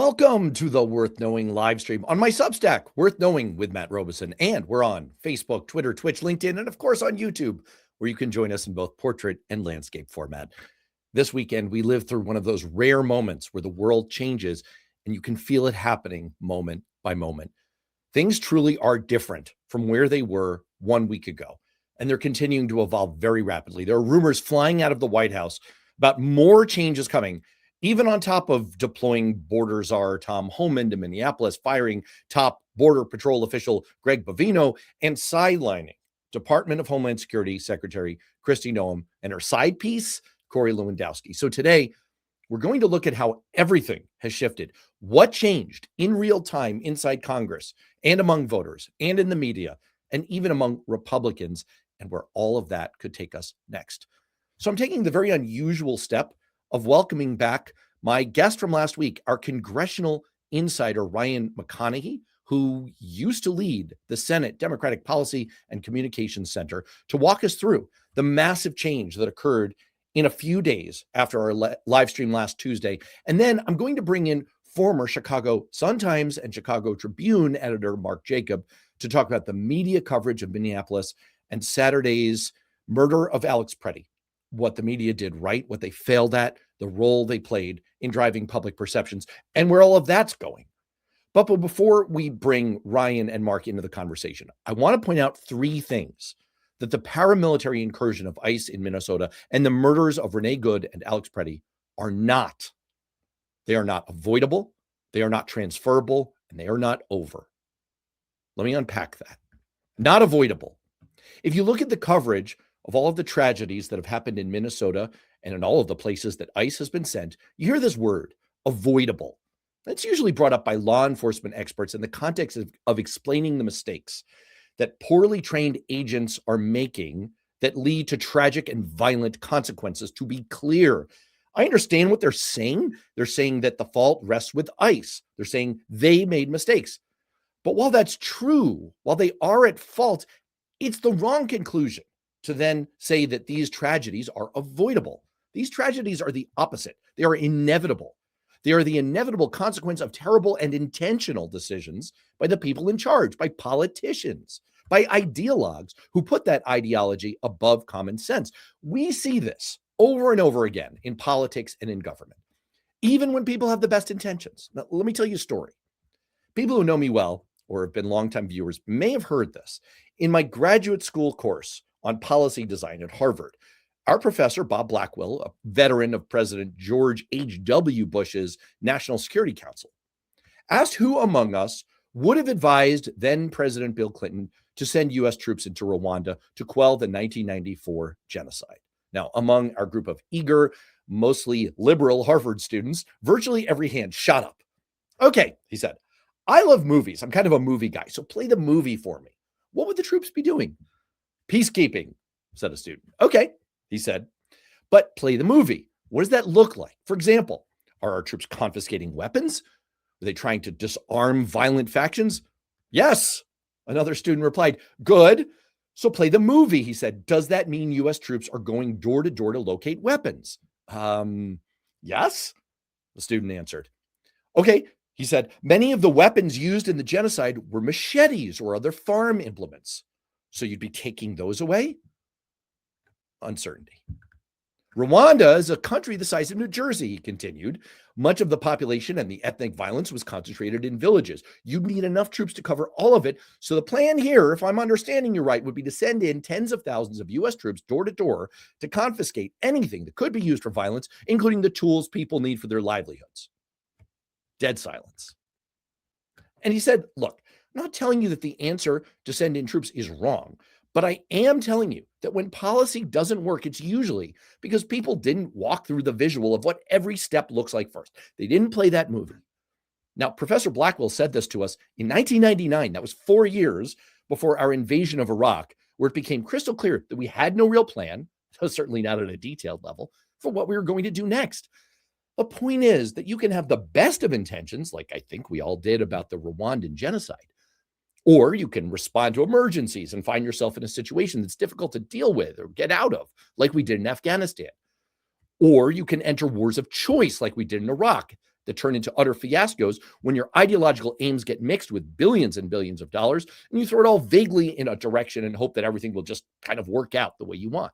Welcome to the Worth Knowing live stream on my Substack, Worth Knowing with Matt Robeson. And we're on Facebook, Twitter, Twitch, LinkedIn, and of course on YouTube, where you can join us in both portrait and landscape format. This weekend, we lived through one of those rare moments where the world changes and you can feel it happening moment by moment. Things truly are different from where they were 1 week ago, and they're continuing to evolve very rapidly. There are rumors flying out of the White House about more changes coming, even on top of deploying border czar Tom Homan to Minneapolis, firing top Border Patrol official Greg Bovino, and sidelining Department of Homeland Security Secretary Kristi Noem and her side piece, Corey Lewandowski. So today, we're going to look at how everything has shifted, what changed in real time inside Congress and among voters and in the media and even among Republicans, and where all of that could take us next. So I'm taking the very unusual step of welcoming back my guest from last week, our congressional insider, Ryan McConaghy, who used to lead the Senate Democratic Policy and Communications Center, to walk us through the massive change that occurred in a few days after our live stream last Tuesday. And then I'm going to bring in former Chicago Sun-Times and Chicago Tribune editor Mark Jacob to talk about the media coverage of Minneapolis and Saturday's murder of Alex Pretti, what the media did right, what they failed at, the role they played in driving public perceptions, and where all of that's going. But before we bring Ryan and Mark into the conversation, I want to point out three things that the paramilitary incursion of ICE in Minnesota and the murders of Renee Good and Alex Pretti are not. They are not avoidable, they are not transferable, and they are not over. Let me unpack that. Not avoidable. If you look at the coverage of all of the tragedies that have happened in Minnesota and in all of the places that ICE has been sent, you hear this word, avoidable. That's usually brought up by law enforcement experts in the context of explaining the mistakes that poorly trained agents are making that lead to tragic and violent consequences. To be clear, I understand what they're saying. They're saying that the fault rests with ICE. They're saying they made mistakes. But while that's true, while they are at fault, it's the wrong conclusion to then say that these tragedies are avoidable. These tragedies are the opposite. They are inevitable. They are the inevitable consequence of terrible and intentional decisions by the people in charge, by politicians, by ideologues who put that ideology above common sense. We see this over and over again in politics and in government, even when people have the best intentions. Now, let me tell you a story. People who know me well or have been longtime viewers may have heard this. In my graduate school course on policy design at Harvard, our professor, Bob Blackwell, a veteran of President George H.W. Bush's National Security Council, asked who among us would have advised then President Bill Clinton to send U.S. troops into Rwanda to quell the 1994 genocide. Now, among our group of eager, mostly liberal Harvard students, virtually every hand shot up. Okay, he said, I love movies. I'm kind of a movie guy, so play the movie for me. What would the troops be doing? Peacekeeping, said a student. Okay, he said, but play the movie. What does that look like? For example, are our troops confiscating weapons? Are they trying to disarm violent factions? Yes, another student replied. Good. So play the movie, he said. Does that mean U.S. troops are going door to door to locate weapons? Yes, the student answered. Okay, he said, many of the weapons used in the genocide were machetes or other farm implements. So you'd be taking those away? Uncertainty. Rwanda is a country the size of New Jersey, he continued. Much of the population and the ethnic violence was concentrated in villages. You'd need enough troops to cover all of it. So the plan here, if I'm understanding you right, would be to send in tens of thousands of U.S. troops door to door to confiscate anything that could be used for violence, including the tools people need for their livelihoods. Dead silence. And he said, look, I'm not telling you that the answer to send in troops is wrong, but I am telling you that when policy doesn't work, it's usually because people didn't walk through the visual of what every step looks like first. They didn't play that movie. Now, Professor Blackwell said this to us in 1999. That was 4 years before our invasion of Iraq, where it became crystal clear that we had no real plan, certainly not at a detailed level, for what we were going to do next. The point is that you can have the best of intentions, like I think we all did about the Rwandan genocide, or you can respond to emergencies and find yourself in a situation that's difficult to deal with or get out of, like we did in Afghanistan. Or you can enter wars of choice, like we did in Iraq. that turn into utter fiascos when your ideological aims get mixed with billions and billions of dollars, and you throw it all vaguely in a direction and hope that everything will just kind of work out the way you want.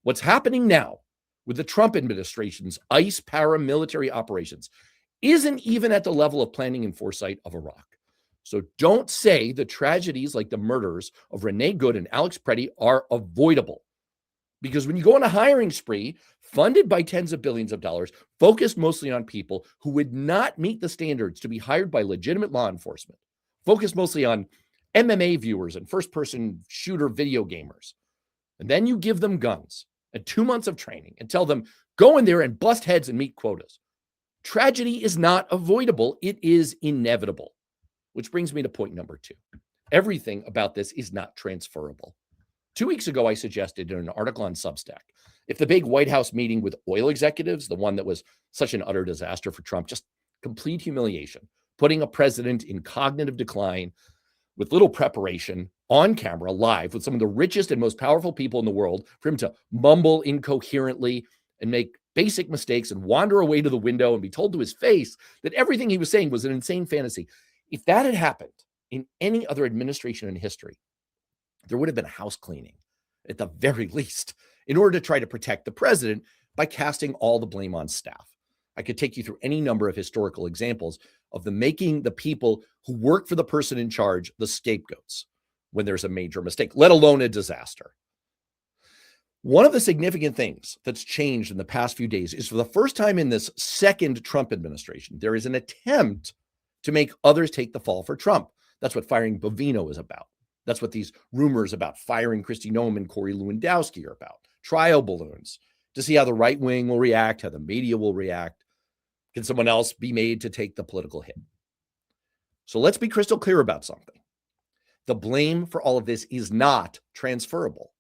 What's happening now with the Trump administration's ICE paramilitary operations isn't even at the level of planning and foresight of Iraq. So don't say the tragedies like the murders of Renee Good and Alex Pretti are avoidable. Because when you go on a hiring spree, funded by tens of billions of dollars, focused mostly on people who would not meet the standards to be hired by legitimate law enforcement, focused mostly on MMA viewers and first-person shooter video gamers, and then you give them guns and 2 months of training and tell them, go in there and bust heads and meet quotas. Tragedy is not avoidable. It is inevitable. Which brings me to point number 2. Everything about this is not transferable. 2 weeks ago, I suggested in an article on Substack, if the big White House meeting with oil executives, the one that was such an utter disaster for Trump, just complete humiliation, putting a president in cognitive decline with little preparation on camera, live with some of the richest and most powerful people in the world, for him to mumble incoherently and make basic mistakes and wander away to the window and be told to his face that everything he was saying was an insane fantasy. If that had happened in any other administration in history, there would have been a house cleaning at the very least in order to try to protect the president by casting all the blame on staff. I could take you through any number of historical examples of the making the people who work for the person in charge the scapegoats when there's a major mistake, let alone a disaster. One of the significant things that's changed in the past few days is for the first time in this second Trump administration, there is an attempt to make others take the fall for Trump. That's what firing Bovino is about. That's what these rumors about firing Kristi Noem and Corey Lewandowski are about. Trial balloons to see how the right wing will react, how the media will react. Can someone else be made to take the political hit? So let's be crystal clear about something. The blame for all of this is not transferable.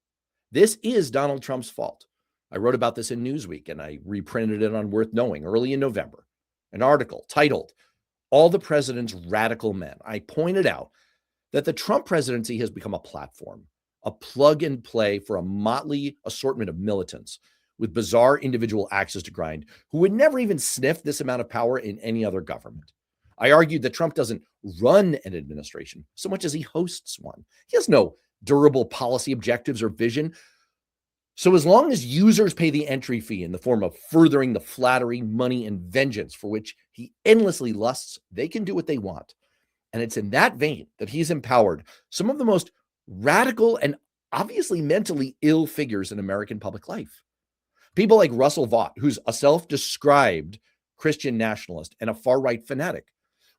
This is Donald Trump's fault. I wrote about this in Newsweek and I reprinted it on Worth Knowing early in November. An article titled, "All the President's Radical Men." I pointed out that the Trump presidency has become a platform, a plug and play for a motley assortment of militants with bizarre individual axes to grind who would never even sniff this amount of power in any other government. I argued that Trump doesn't run an administration so much as he hosts one. He has no durable policy objectives or vision. So as long as users pay the entry fee in the form of furthering the flattery, money, and vengeance for which he endlessly lusts, they can do what they want. And it's in that vein that he's empowered some of the most radical and obviously mentally ill figures in American public life. People like Russell Vought, who's a self-described Christian nationalist and a far-right fanatic,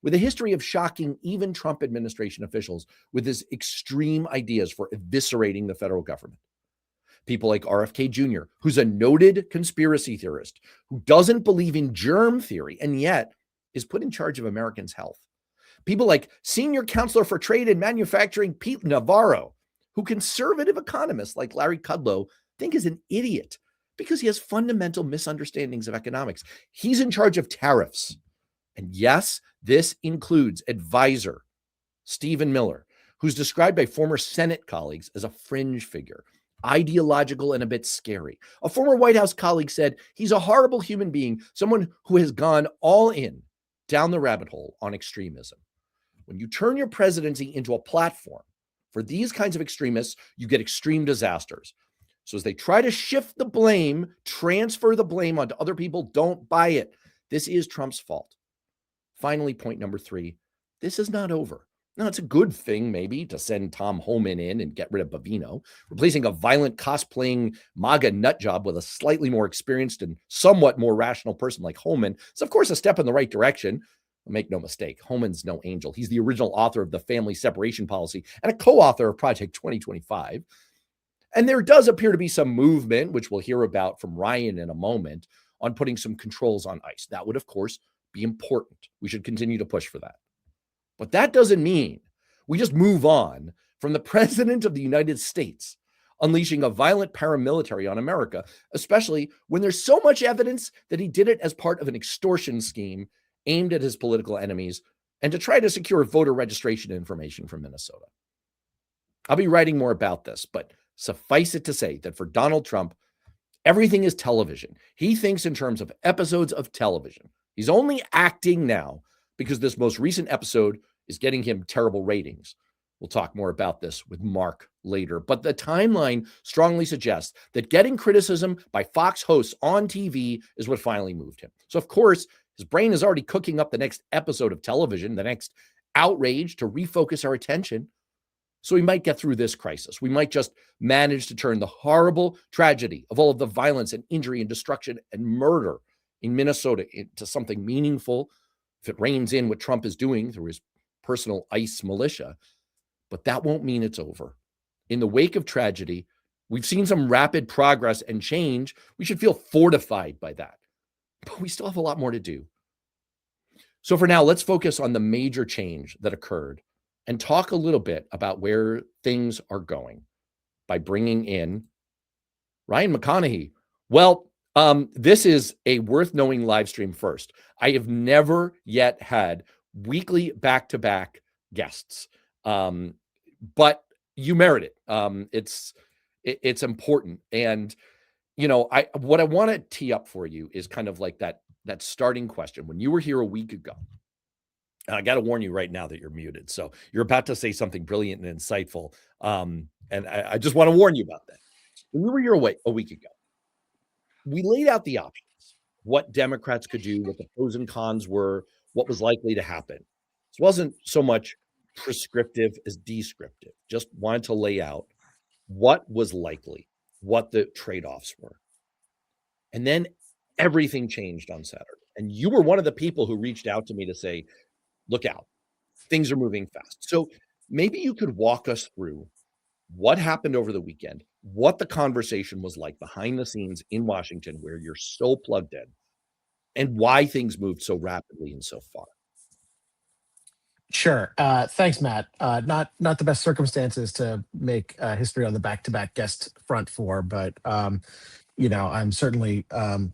with a history of shocking even Trump administration officials with his extreme ideas for eviscerating the federal government. People like RFK Jr., who's a noted conspiracy theorist, who doesn't believe in germ theory and yet is put in charge of Americans' health. People like senior counselor for trade and manufacturing Pete Navarro, who conservative economists like Larry Kudlow think is an idiot because he has fundamental misunderstandings of economics. He's in charge of tariffs. And yes, this includes advisor Stephen Miller, who's described by former Senate colleagues as a fringe figure, ideological and a bit scary. A former White House colleague said he's a horrible human being, someone who has gone all in down the rabbit hole on extremism. When you turn your presidency into a platform for these kinds of extremists, you get extreme disasters. So as they try to shift the blame, transfer the blame onto other people, don't buy it. This is Trump's fault. Finally, point number 3, this is not over. Now, it's a good thing maybe to send Tom Homan in and get rid of Bovino, replacing a violent cosplaying MAGA nutjob with a slightly more experienced and somewhat more rational person like Homan. It's, of course, a step in the right direction. Make no mistake, Homan's no angel. He's the original author of the family separation policy and a co-author of Project 2025. And there does appear to be some movement, which we'll hear about from Ryan in a moment, on putting some controls on ICE. That would, of course, be important. We should continue to push for that. But that doesn't mean we just move on from the president of the United States unleashing a violent paramilitary on America, especially when there's so much evidence that he did it as part of an extortion scheme aimed at his political enemies and to try to secure voter registration information from Minnesota. I'll be writing more about this, but suffice it to say that for Donald Trump, everything is television. He thinks in terms of episodes of television. He's only acting now because this most recent episode is getting him terrible ratings. We'll talk more about this with Mark later. But the timeline strongly suggests that getting criticism by Fox hosts on TV is what finally moved him. So, of course, his brain is already cooking up the next episode of television, the next outrage to refocus our attention. So we might get through this crisis. We might just manage to turn the horrible tragedy of all of the violence and injury and destruction and murder in Minnesota into something meaningful if it reins in what Trump is doing through his personal ICE militia. But that won't mean it's over. In the wake of tragedy, we've seen some rapid progress and change. We should feel fortified by that. But we still have a lot more to do. So for now, let's focus on the major change that occurred and talk a little bit about where things are going by bringing in Ryan McConaghy. Well, this is a worth knowing live stream first. I have never yet had weekly back-to-back guests, but you merit it. It's important, and what I want to tee up for you is kind of like that starting question. When you were here a week ago, and I got to warn you right now that you're muted, so you're about to say something brilliant and insightful, and I just want to warn you about that. When we were here a week ago, we laid out the options, what Democrats could do, what the pros and cons were, what was likely to happen. This wasn't so much prescriptive as descriptive. Just wanted to lay out what was likely, what the trade-offs were. And then everything changed on Saturday. And you were one of the people who reached out to me to say, look out, things are moving fast. So maybe you could walk us through what happened over the weekend, what the conversation was like behind the scenes in Washington, where you're so plugged in, and why things moved so rapidly and so far. Sure. Thanks, Matt. Not the best circumstances to make history on the back-to-back guest front for, but I'm certainly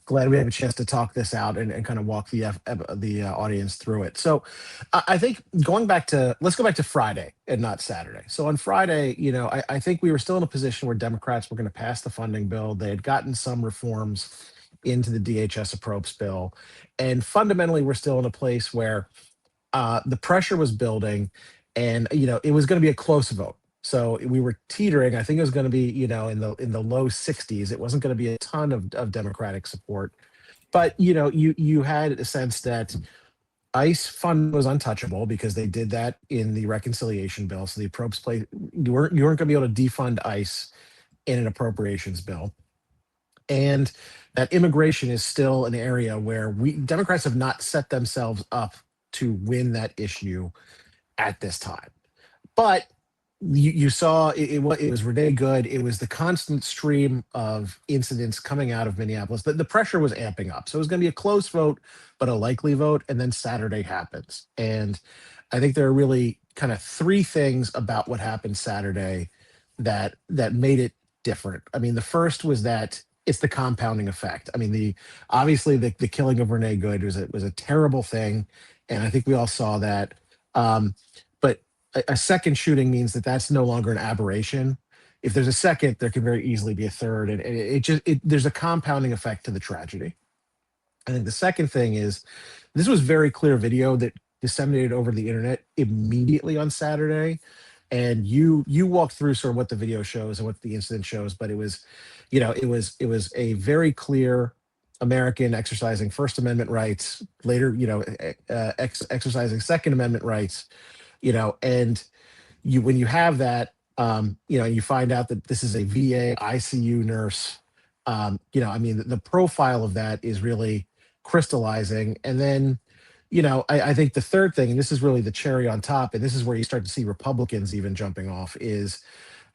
glad we have a chance to talk this out and kind of walk the audience through it. So I think let's go back to Friday and not Saturday. So on Friday, I think we were still in a position where Democrats were going to pass the funding bill. They had gotten some reforms into the DHS approach bill. And fundamentally, we're still in a place where the pressure was building, and it was going to be a close vote. So we were teetering. I think it was going to be in the low 60s. It wasn't going to be a ton of Democratic support, but you had a sense that ICE fund was untouchable because they did that in the reconciliation bill. So the you weren't going to be able to defund ICE in an appropriations bill. And that immigration is still an area where Democrats have not set themselves up to win that issue at this time. But you saw it was Renee Good. It was the constant stream of incidents coming out of Minneapolis. The pressure was amping up. So it was going to be a close vote, but a likely vote. And then Saturday happens. And I think there are really kind of three things about what happened Saturday that made it different. I mean, the first was that it's the compounding effect. I mean, obviously the killing of Renee Good was a terrible thing, and I think we all saw that. But a second shooting means that that's no longer an aberration. If there's a second, there can very easily be a third, and there's a compounding effect to the tragedy. I think the second thing is this was very clear video that disseminated over the internet immediately on Saturday. And you walked through sort of what the video shows and what the incident shows, but it was a very clear American exercising First Amendment rights, later, exercising Second Amendment rights, and when you have that, and you find out that this is a VA ICU nurse, the profile of that is really crystallizing. And then, I think the third thing, and this is really the cherry on top, and this is where you start to see Republicans even jumping off, is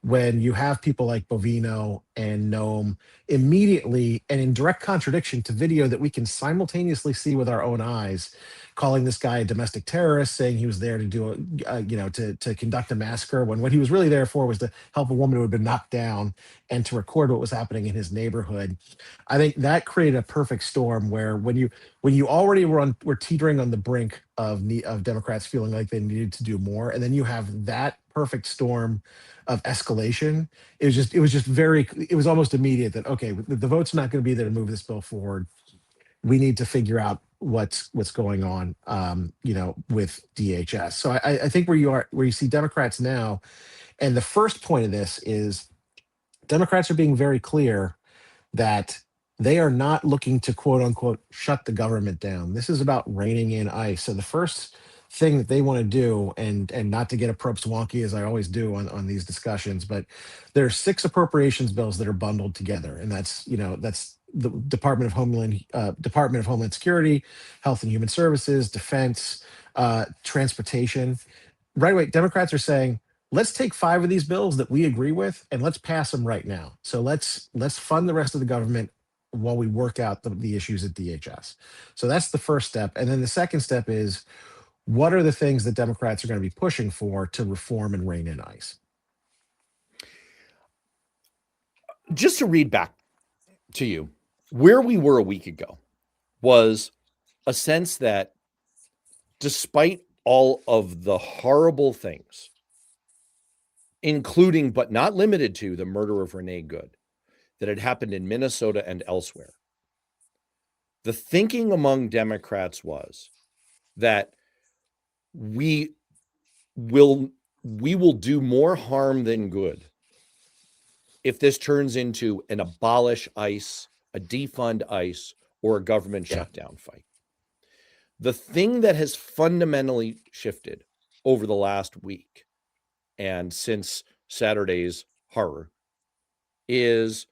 when you have people like Bovino and Noam immediately, and in direct contradiction to video that we can simultaneously see with our own eyes, calling this guy a domestic terrorist, saying he was there to do to conduct a massacre, when what he was really there for was to help a woman who had been knocked down and to record what was happening in his neighborhood. I think that created a perfect storm where when you already were teetering on the brink of Democrats feeling like they needed to do more, and then you have that perfect storm of escalation. It was almost immediate that, okay, the vote's not going to be there to move this bill forward. We need to figure out what's going on, with DHS. So I think where you see Democrats now, and the first point of this is Democrats are being very clear that they are not looking to quote unquote shut the government down. This is about reining in ICE. So the first thing that they want to do, and not to get a probe wonky as I always do on these discussions, but there are 6 appropriations bills that are bundled together, and that's the Department of Homeland Security, Health and Human Services, Defense, Transportation. Right away, Democrats are saying, let's take 5 of these bills that we agree with and let's pass them right now. So let's fund the rest of the government while we work out the issues at DHS. So that's the first step. And then the second step is, what are the things that Democrats are going to be pushing for to reform and rein in ICE? Just to read back to you, where we were a week ago was a sense that despite all of the horrible things, including but not limited to the murder of Renee Good, that had happened in Minnesota and elsewhere, the thinking among Democrats was that we will do more harm than good if this turns into an abolish ICE, a defund ICE, or a government shutdown fight. The thing that has fundamentally shifted over the last week and since Saturday's horror is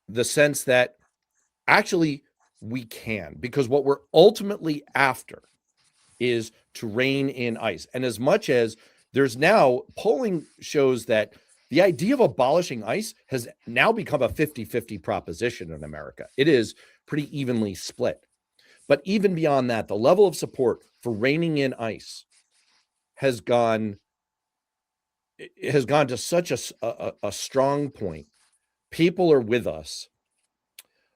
the sense that actually we can, because what we're ultimately after is to rein in ICE. And as much as there's now polling shows that the idea of abolishing ICE has now become a 50-50 proposition in America. It is pretty evenly split. But even beyond that, the level of support for reining in ICE has gone to such a strong point. People are with us.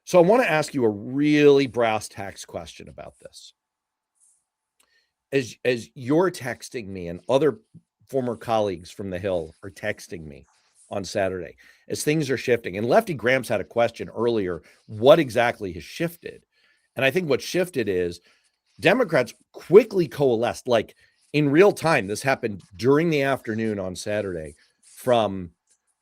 So I want to ask you a really brass tacks question about this. As you're texting me and other former colleagues from the Hill are texting me on Saturday, as things are shifting, and Lefty Gramps had a question earlier, what exactly has shifted? And I think what shifted is Democrats quickly coalesced, like in real time. This happened during the afternoon on Saturday, from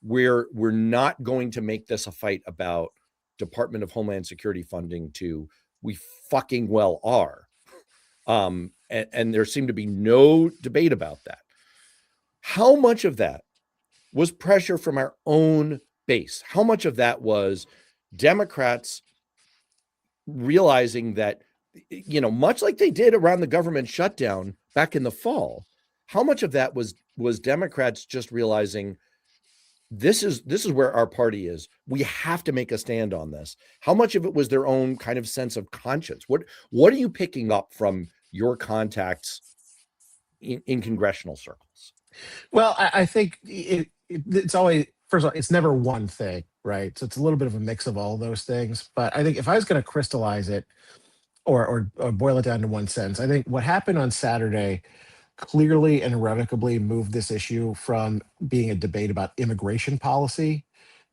we're not going to make this a fight about Department of Homeland Security funding to we fucking well are. And there seemed to be no debate about that. How much of that was pressure from our own base? How much of that was Democrats realizing that, much like they did around the government shutdown back in the fall, how much of that was Democrats just realizing this is where our party is. We have to make a stand on this. How much of it was their own kind of sense of conscience? What are you picking up from your contacts in congressional circles? Well, I think it's always, first of all, it's never one thing, right? So it's a little bit of a mix of all those things. But I think if I was going to crystallize it or boil it down to one sentence, I think what happened on Saturday clearly and irrevocably moved this issue from being a debate about immigration policy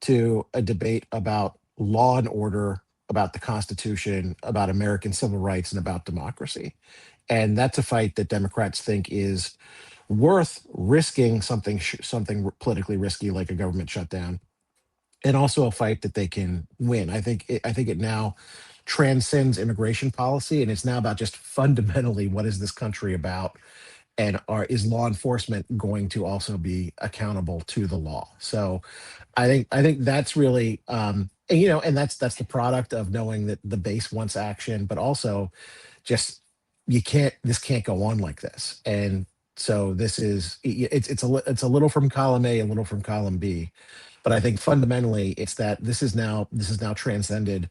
to a debate about law and order, about the Constitution, about American civil rights, and about democracy. And that's a fight that Democrats think is worth risking something politically risky like a government shutdown, and also a fight that they can win. I think it now transcends immigration policy, and it's now about just fundamentally what is this country about, and is law enforcement going to also be accountable to the law? So I think that's really and that's the product of knowing that the base wants action, but also just this can't go on like this. And so it's a little from column A, a little from column B. But I think fundamentally it's that this is now transcended,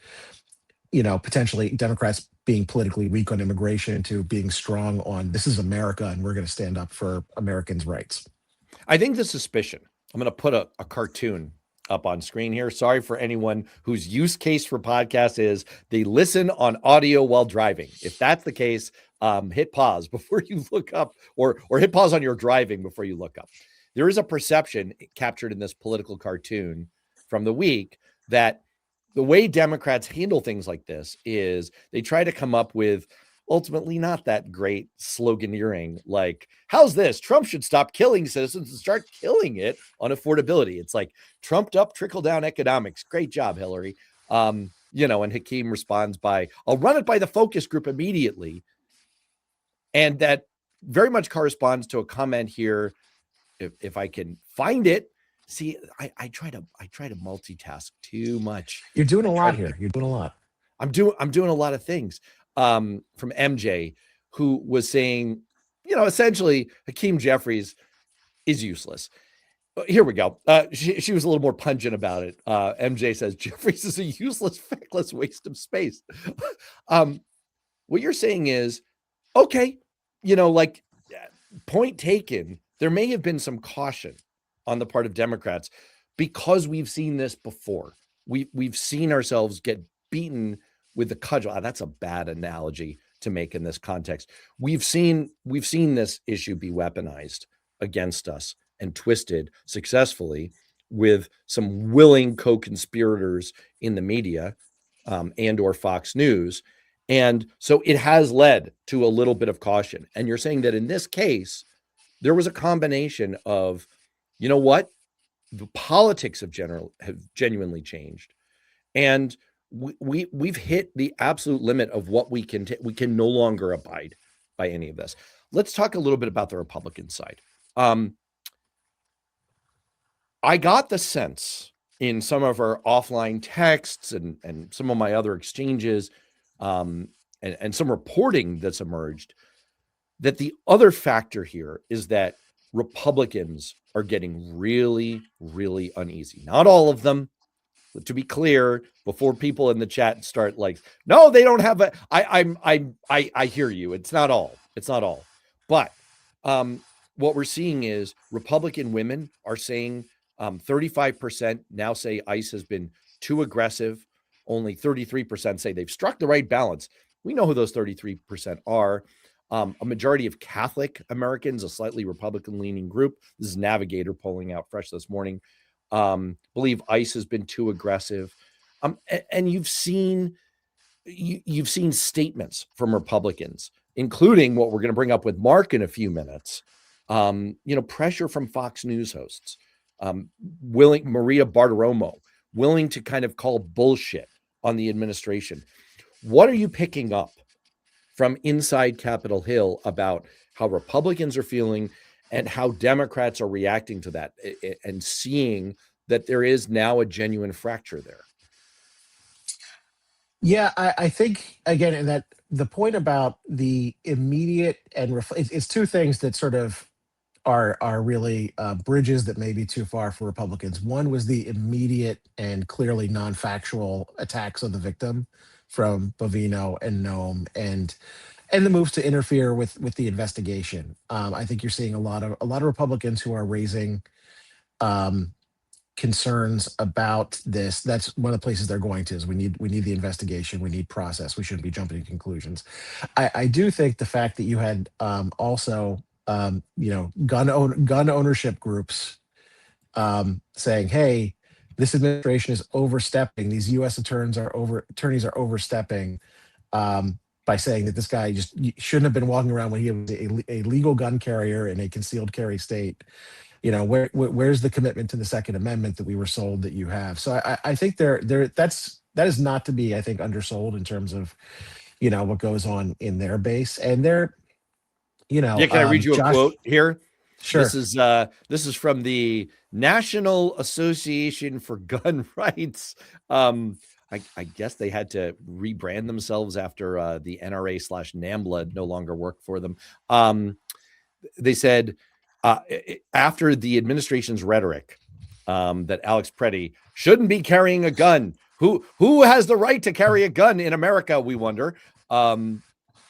potentially Democrats being politically weak on immigration to being strong on this is America and we're going to stand up for Americans' rights. I think the suspicion, I'm going to put a cartoon up on screen here. Sorry for anyone whose use case for podcast is they listen on audio while driving. If that's the case, hit pause before you look up, or hit pause on your driving before you look up. There is a perception captured in this political cartoon from the week that the way Democrats handle things like this is they try to come up with ultimately not that great sloganeering, like, how's this? Trump should stop killing citizens and start killing it on affordability. It's like trumped up trickle down economics. Great job, Hillary. And Hakeem responds by, I'll run it by the focus group immediately. And that very much corresponds to a comment here. If I can find it. See, I try to multitask too much. You're doing a lot here. You're doing a lot. I'm doing a lot of things. From MJ, who was saying, essentially Hakeem Jeffries is useless. Here we go. She was a little more pungent about it. MJ says Jeffries is a useless, feckless waste of space. What you're saying is, okay, point taken. There may have been some caution on the part of Democrats because we've seen this before. We've seen ourselves get beaten with the cudgel. That's a bad analogy to make in this context. We've seen this issue be weaponized against us and twisted successfully with some willing co-conspirators in the media and or Fox News. And so it has led to a little bit of caution. And you're saying that in this case, there was a combination of, the politics have genuinely changed. And we've hit the absolute limit of what we can no longer abide by any of this. Let's talk a little bit about the Republican side. I got the sense in some of our offline texts and some of my other exchanges and some reporting that's emerged that the other factor here is that Republicans are getting really, really uneasy. Not all of them. To be clear, before people in the chat start like, no, they don't have I hear you. It's not all. But what we're seeing is Republican women are saying 35% now say ICE has been too aggressive. Only 33% say they've struck the right balance. We know who those 33% are. A majority of Catholic Americans, a slightly Republican-leaning group. This is Navigator polling out fresh this morning. Believe ICE has been too aggressive. And you've seen statements from Republicans, including what we're going to bring up with Mark in a few minutes. Pressure from Fox News hosts, Maria Bartiromo, willing to kind of call bullshit on the administration. What are you picking up from inside Capitol Hill about how Republicans are feeling and how Democrats are reacting to that and seeing that there is now a genuine fracture there? Yeah, I think, again, that the point about the immediate and it's two things that sort of are really bridges that may be too far for Republicans. One was the immediate and clearly non-factual attacks on the victim from Bovino and Nome and the moves to interfere with the investigation. I think you're seeing a lot of Republicans who are raising concerns about this. That's one of the places they're going to is we need the investigation, we need process, we shouldn't be jumping to conclusions. I do think the fact that you had also gun ownership groups saying, hey, this administration is overstepping, these U.S. attorneys are overstepping by saying that this guy just shouldn't have been walking around when he was a legal gun carrier in a concealed carry state. Where's the commitment to the Second Amendment that we were sold that you have? So I think that is not to be, I think, undersold in terms of what goes on in their base. And they're can I read you a quote here? Sure. This is from the National Association for Gun Rights. I guess they had to rebrand themselves after the NRA/NAMBLA no longer worked for them. They said after the administration's rhetoric that Alex Pretti shouldn't be carrying a gun. Who has the right to carry a gun in America, we wonder.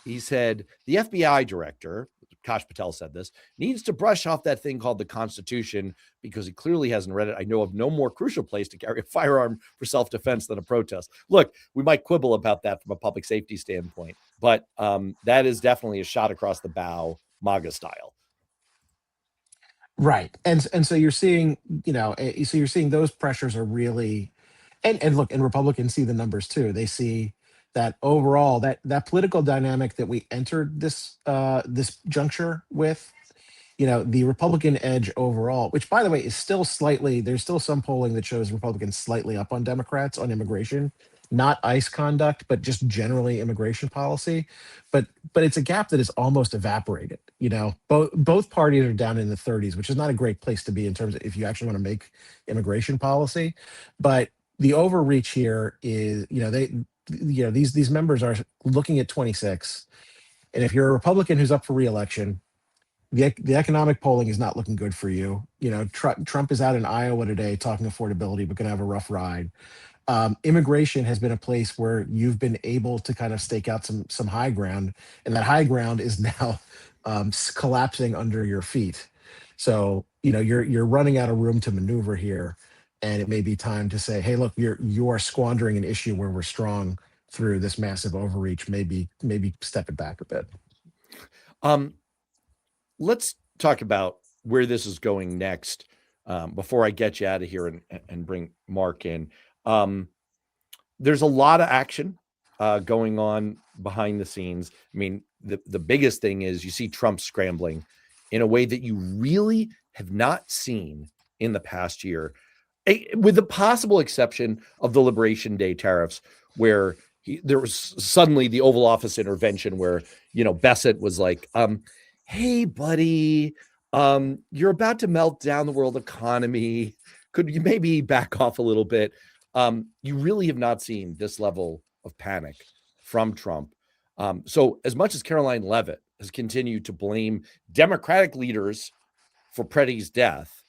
He said the FBI director, Kash Patel said this, needs to brush off that thing called the Constitution because he clearly hasn't read it. I know of no more crucial place to carry a firearm for self-defense than a protest. Look, we might quibble about that from a public safety standpoint, but that is definitely a shot across the bow, MAGA style. Right. And so you're seeing, those pressures are really, And look, and Republicans see the numbers too. They see that overall that political dynamic that we entered this juncture with, the Republican edge overall, which by the way is still slightly, there's still some polling that shows Republicans slightly up on Democrats on immigration, not ICE conduct, but just generally immigration policy. But it's a gap that is almost evaporated. Both parties are down in the 30s, which is not a great place to be in terms of if you actually want to make immigration policy. But the overreach here is, these members are looking at 26. And if you're a Republican who's up for reelection, the economic polling is not looking good for you. Trump is out in Iowa today talking affordability, but going to have a rough ride. Immigration has been a place where you've been able to kind of stake out some high ground, and that high ground is now collapsing under your feet. So you're running out of room to maneuver here, and it may be time to say, hey, look, you are squandering an issue where we're strong through this massive overreach. Maybe step it back a bit. Let's talk about where this is going next before I get you out of here and bring Mark in. There's a lot of action going on behind the scenes. I mean, the biggest thing is you see Trump scrambling in a way that you really have not seen in the past year, with the possible exception of the Liberation Day tariffs, where there was suddenly the Oval Office intervention where, Bessent was like, hey, buddy, you're about to melt down the world economy. Could you maybe back off a little bit? You really have not seen this level of panic from Trump. So as much as Caroline Leavitt has continued to blame Democratic leaders for Pretti's death,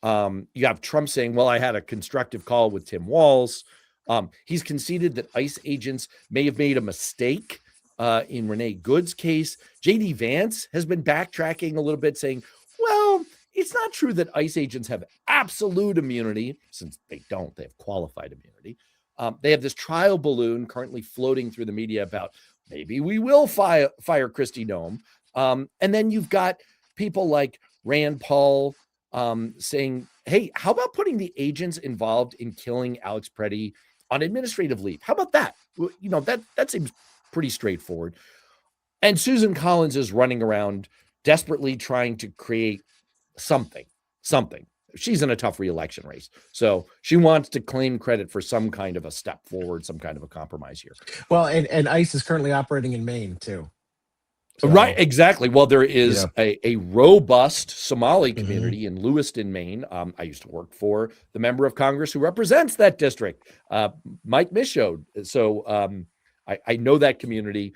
you have Trump saying, well, I had a constructive call with Tim Walz. He's conceded that ICE agents may have made a mistake in Renee Good's case. J.D. Vance has been backtracking a little bit, saying, well, it's not true that ICE agents have absolute immunity, since they don't. They have qualified immunity. They have this trial balloon currently floating through the media about maybe we will fire Kristi Noem. And then you've got people like Rand Paul saying, hey, how about putting the agents involved in killing Alex Pretti on administrative leave? How about that? That seems pretty straightforward. And Susan Collins is running around desperately trying to create something. She's in a tough reelection race. So she wants to claim credit for some kind of a step forward, some kind of a compromise here. Well, and ICE is currently operating in Maine too. So, right, exactly. Well, there is a robust Somali community in Lewiston, Maine. I used to work for the member of Congress who represents that district, Mike Michaud. So I know that community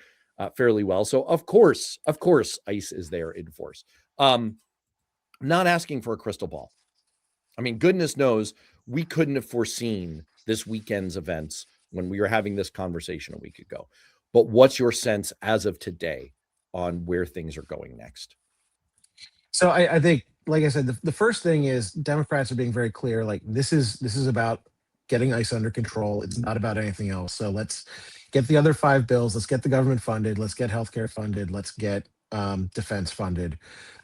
fairly well. So of course, ICE is there in force. Not asking for a crystal ball. I mean, goodness knows we couldn't have foreseen this weekend's events when we were having this conversation a week ago. But what's your sense as of today on where things are going next? So I think, like I said, the first thing is Democrats are being very clear. Like this is about getting ICE under control. It's not about anything else. So let's get the other 5 bills. Let's get the government funded. Let's get healthcare funded. Let's get defense funded.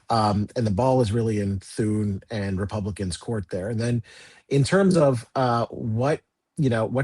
And the ball is really in Thune and Republicans' court there. And then in terms of what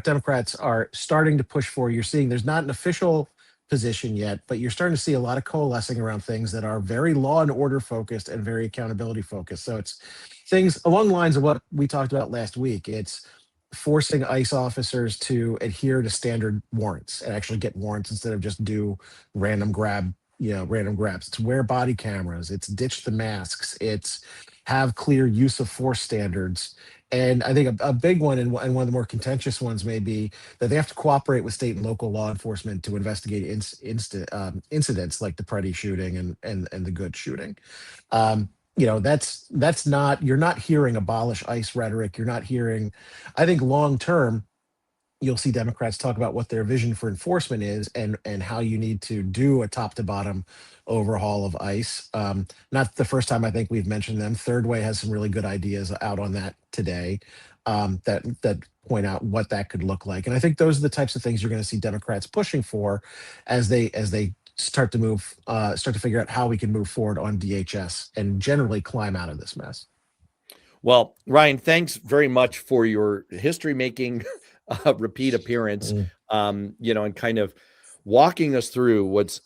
Democrats are starting to push for, you're seeing there's not an official position yet, but you're starting to see a lot of coalescing around things that are very law and order focused and very accountability focused. So it's things along the lines of what we talked about last week. It's forcing ICE officers to adhere to standard warrants and actually get warrants instead of just do random grabs. It's wear body cameras, it's ditch the masks, it's have clear use of force standards. And I think a big one and one of the more contentious ones may be that they have to cooperate with state and local law enforcement to investigate incidents like the Pretti shooting and the Good shooting. That's not, you're not hearing abolish ICE rhetoric. You're not hearing, I think long term, you'll see Democrats talk about what their vision for enforcement is and how you need to do a top to bottom overhaul of ICE. Not the first time I think we've mentioned them. Third Way has some really good ideas out on that today that point out what that could look like. And I think those are the types of things you're going to see Democrats pushing for as they start to figure out how we can move forward on DHS and generally climb out of this mess. Well, Ryan, thanks very much for your history making repeat appearance, Mm. and kind of walking us through what's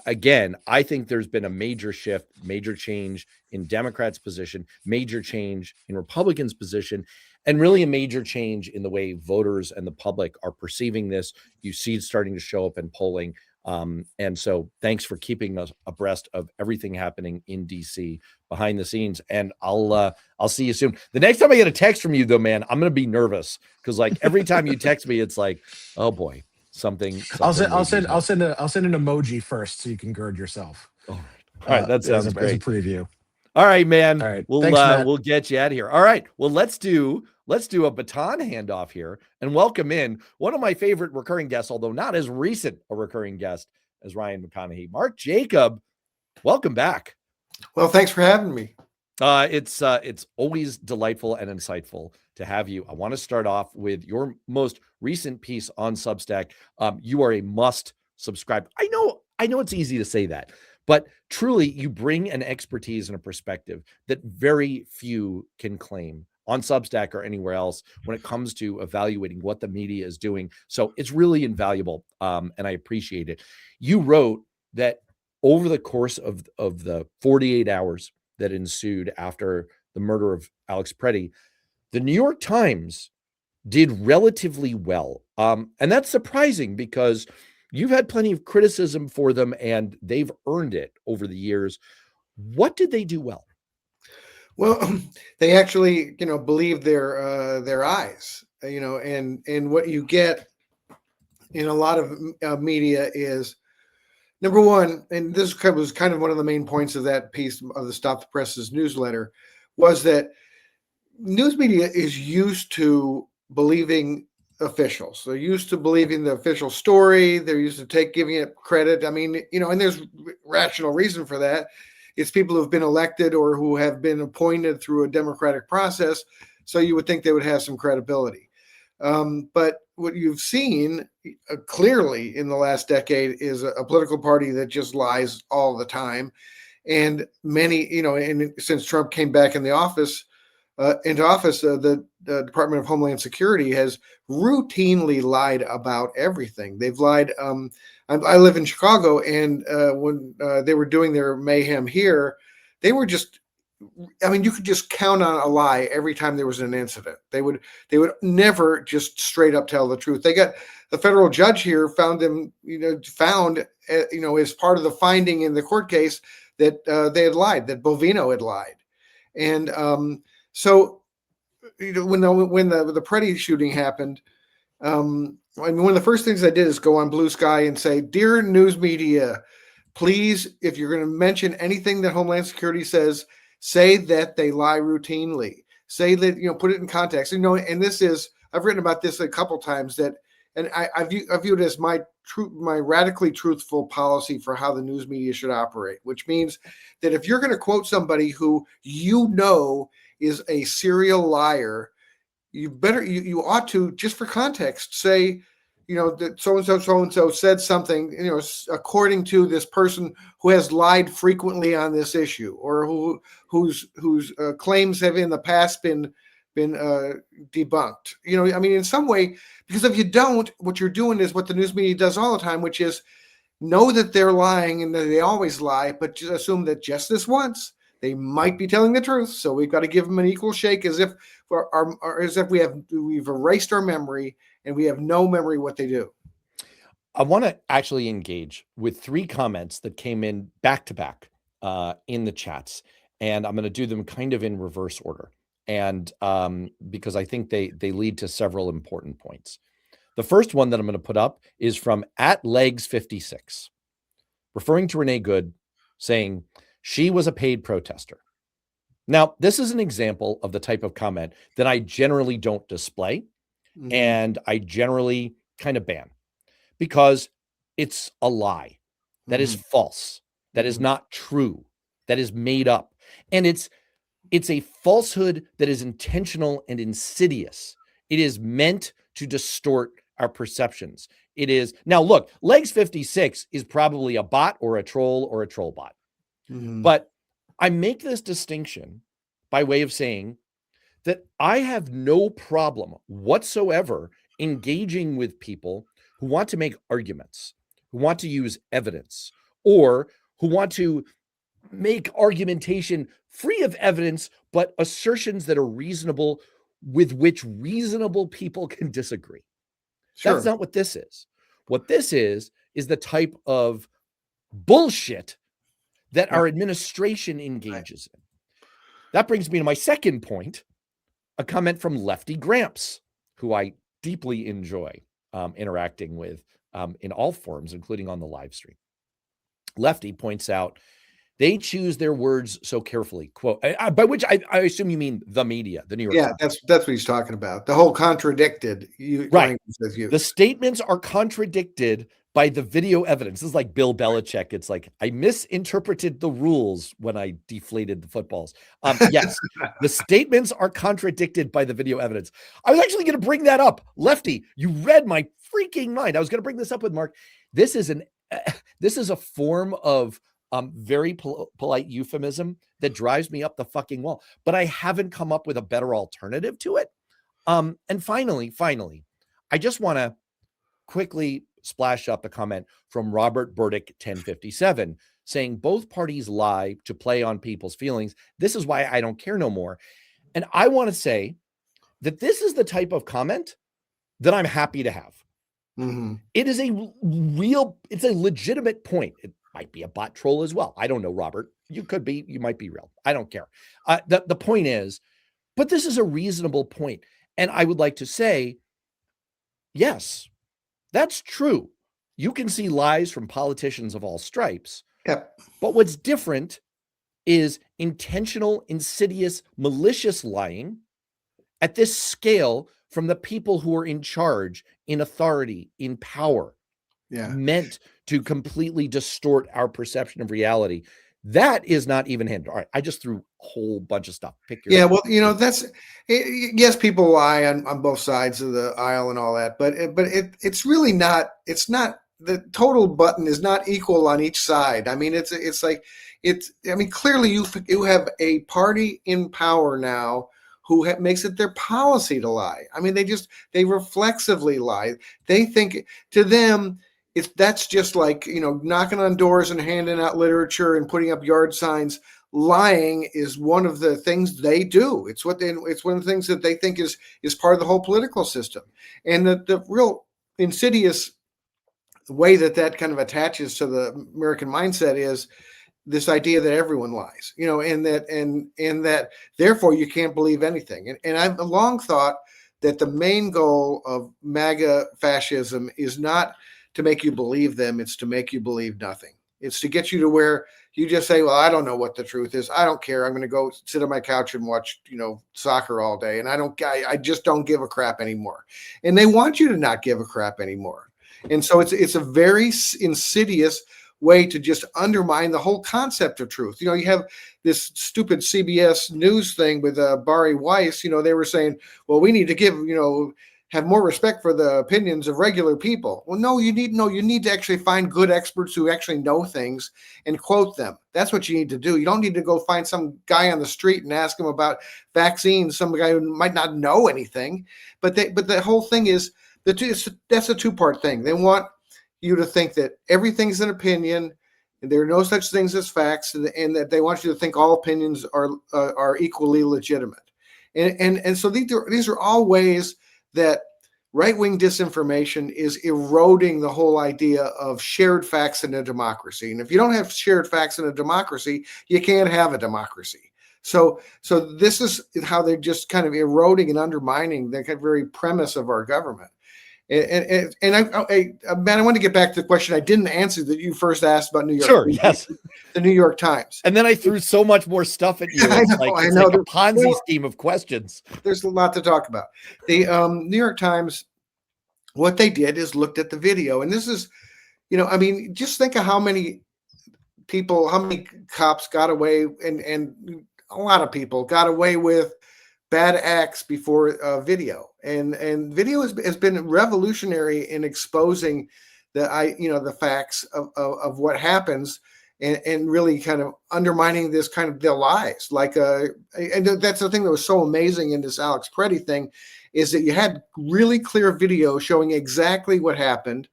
again, I think there's been a major shift, major change in Democrats' position, major change in Republicans' position, and really a major change in the way voters and the public are perceiving this. You see it starting to show up in polling. And so thanks for keeping us abreast of everything happening in DC behind the scenes. And I'll see you soon. The next time I get a text from you though, man, I'm going to be nervous because like every time you text me, it's like, oh boy, something. I'll send an emoji first so you can gird yourself. All right. That sounds great. As a preview. All right, man. All right. Thanks, we'll get you out of here. All right. Well, let's do a baton handoff here and welcome in one of my favorite recurring guests, although not as recent a recurring guest as Ryan McConaghy. Mark Jacob, welcome back. Well, thanks for having me. It's always delightful and insightful to have you. I want to start off with your most recent piece on Substack. You are a must subscribe. I know it's easy to say that, but truly you bring an expertise and a perspective that very few can claim on Substack or anywhere else when it comes to evaluating what the media is doing. So it's really invaluable, and I appreciate it. You wrote that over the course of the 48 hours that ensued after the murder of Alex Pretti, the New York Times did relatively well. And that's surprising because you've had plenty of criticism for them and they've earned it over the years. What did they do well? Well, they actually, believe their eyes, and what you get in a lot of media is, number one, and this was kind of one of the main points of that piece of the Stop the Press's newsletter, was that news media is used to believing officials. They're used to believing the official story. They're used to giving it credit. I mean, and there's rational reason for that. It's people who have been elected or who have been appointed through a democratic process. So you would think they would have some credibility. But what you've seen clearly in the last decade is a political party that just lies all the time. And many, and since Trump came back into office, the Department of Homeland Security has routinely lied about everything. They've lied. I live in Chicago, and when they were doing their mayhem here, they were just, you could just count on a lie every time there was an incident. They would never just straight up tell the truth. They got the federal judge here found them, as part of the finding in the court case that they had lied, that Bovino had lied. And so, when the Pretti shooting happened, one of the first things I did is go on Blue Sky and say, "Dear news media, please, if you're going to mention anything that Homeland Security says, say that they lie routinely. Say that, put it in context." And this is, I've written about this a couple times, and I view it as my radically truthful policy for how the news media should operate, which means that if you're going to quote somebody who is a serial liar, you ought to, just for context, say, that so-and-so said something, according to this person who has lied frequently on this issue, or whose claims have in the past been debunked. In some way, because if you don't, what you're doing is what the news media does all the time, which is know that they're lying and that they always lie, but just assume that just this once they might be telling the truth. So we've got to give them an equal shake, as if we've erased our memory and we have no memory what they do. I want to actually engage with 3 comments that came in back to back in the chats, and I'm going to do them kind of in reverse order, and because I think they lead to several important points. The first one that I'm going to put up is from @legs56, referring to Renee Good, saying she was a paid protester. Now, this is an example of the type of comment that I generally don't display, and I generally kind of ban, because it's a lie. That is false. That is not true. That is made up. And it's a falsehood that is intentional and insidious. It is meant to distort our perceptions. It is. Now, look, Legs 56 is probably a bot or a troll bot. But I make this distinction by way of saying that I have no problem whatsoever engaging with people who want to make arguments, who want to use evidence, or who want to make argumentation free of evidence, but assertions that are reasonable, with which reasonable people can disagree. Sure. That's not what this is. What this is the type of bullshit that our administration engages in. That brings me to my second point, a comment from Lefty Gramps, who I deeply enjoy interacting with in all forms, including on the live stream. Lefty points out, they choose their words so carefully, quote, by which I assume you mean the media, the New York Times. That's what he's talking about. The whole contradicted. Right. The statements are contradicted by the video evidence. This is like Bill Belichick. It's like, I misinterpreted the rules when I deflated the footballs. Yes, the statements are contradicted by the video evidence. I was actually going to bring that up. Lefty, you read my freaking mind. I was going to bring this up with Mark. This is a form of very polite euphemism that drives me up the fucking wall, but I haven't come up with a better alternative to it. And finally, I just want to quickly splash up a comment from Robert Burdick 1057 saying both parties lie to play on people's feelings. This is why I don't care no more. And I want to say that this is the type of comment that I'm happy to have. Mm-hmm. It is it's a legitimate point. It might be a bot troll as well. I don't know, Robert. You might be real. I don't care. The point is, but this is a reasonable point. And I would like to say, yes, that's true. You can see lies from politicians of all stripes. Yep. But what's different is intentional, insidious, malicious lying at this scale from the people who are in charge, in authority, in power, meant to completely distort our perception of reality. That is not even hindered. All right, I just threw a whole bunch of stuff. Pick your well, yes, people lie on both sides of the aisle and all that, but it's really not. It's not, the total button is not equal on each side. I mean, clearly you have a party in power now who makes it their policy to lie. I mean, they reflexively lie. They think, to them, that's just like, knocking on doors and handing out literature and putting up yard signs. Lying is one of the things they do. It's one of the things that they think is part of the whole political system. And the real insidious way that kind of attaches to the American mindset is this idea that everyone lies, and that therefore you can't believe anything. And I've long thought that the main goal of MAGA fascism is not to make you believe them, it's to make you believe nothing. It's to get you to where you just say, well, I don't know what the truth is. I don't care. I'm going to go sit on my couch and watch, soccer all day. And I just don't give a crap anymore. And they want you to not give a crap anymore. And so it's a very insidious way to just undermine the whole concept of truth. You have this stupid CBS News thing with Bari Weiss. They were saying, well, we need to have more respect for the opinions of regular people. Well, no, you need to actually find good experts who actually know things and quote them. That's what you need to do. You don't need to go find some guy on the street and ask him about vaccines, some guy who might not know anything. But the whole thing is, that's a two-part thing. They want you to think that everything's an opinion, and there are no such things as facts, and that they want you to think all opinions are equally legitimate. And so these are all ways that right-wing disinformation is eroding the whole idea of shared facts in a democracy. And if you don't have shared facts in a democracy, you can't have a democracy. So this is how they're just kind of eroding and undermining the very premise of our government. And man, I want to get back to the question I didn't answer that you first asked about New York. Sure, yes. The New York Times. And then I threw so much more stuff at you. It's like a Ponzi scheme of questions. There's a lot to talk about. The New York Times, what they did is looked at the video. And this is, just think of how many cops got away, and a lot of people got away with bad acts before video. And video has been revolutionary in exposing the facts of what happens, and really kind of undermining this kind of the lies. And that's the thing that was so amazing in this Alex Pretti thing, is that you had really clear video showing exactly what happened.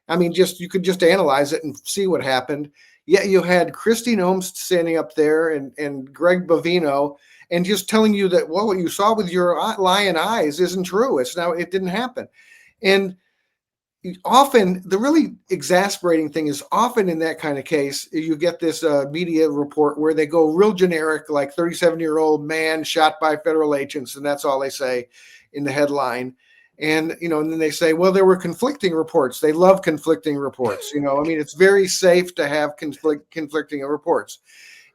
I mean, you could just analyze it and see what happened. Yet you had Christine Ohms standing up there and Greg Bovino and just telling you that, well, what you saw with your lying eyes isn't true. It didn't happen. And often the really exasperating thing is often in that kind of case, you get this media report where they go real generic, like 37-year-old man shot by federal agents. And that's all they say in the headline. And, and then they say, well, there were conflicting reports. They love conflicting reports. I mean, it's very safe to have conflicting reports.